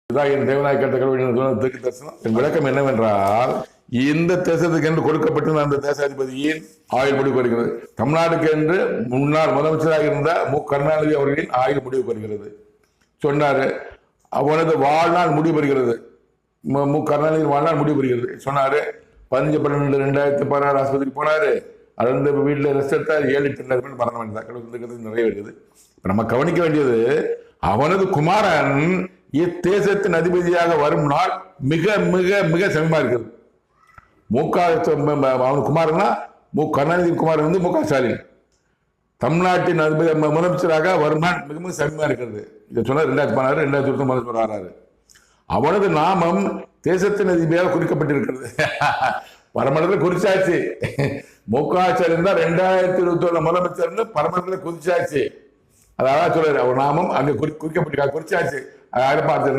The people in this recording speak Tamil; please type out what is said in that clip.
என் தேவநாயக கடவுளுக்கு தரிசனம். என் விளக்கம் என்னவென்றால், இந்த தேசத்துக்கு என்று கொடுக்கப்பட்டிருந்த அந்த தேசாதிபதியின் ஆயுள் முடிவுக்கு வருகிறது. தமிழ்நாடுக்கு என்று முன்னாள் முதலமைச்சராக இருந்த கருணாநிதி அவர்களின் ஆயுள் முடிவுக்கு வருகிறது. சொன்னாரு, அவனது வாழ்நாள் முடிவு பெறுகிறது. கருணாநிதி வாழ்நாள் முடிவு பெறுகிறது சொன்னாரு. 15/12/2016 ஆஸ்பத்திரி போனாரு. அந்த வீட்டில் ரெஸ்ட் எடுத்தார். 7-8 மரணம் அடைந்தார். கடவுள் நிறைவேறுகிறது. நம்ம கவனிக்க வேண்டியது, அவனது குமாரன் இத்தேசத்தின் அதிபதியாக வரும் நாள் மிக மிக மிக சமயமா இருக்கிறது. அவன் குமாரனா கருணாநிதி குமாரன் வந்து மு க ஸ்டாலின் தமிழ்நாட்டின் அதிபதி முதலமைச்சராக வரும் நாள் மிக மிக சமயமா இருக்கிறது. இதை சொன்ன 2016 2019 வராரு. அவனது நாமம் தேசத்தின் அதிபதியாக குறிக்கப்பட்டிருக்கிறது. பரமண்டலத்தில் குறிச்சாச்சு. மு க ஸ்டாலின் தான் 2021 முதலமைச்சர் பரமண்டலத்தில் குறிச்சாச்சு. அதாவது சொல்றாரு, அவர் நாமம் அங்க குறிக்கப்பட்டிருக்காரு, குறிச்சாச்சு. அதை பார்த்து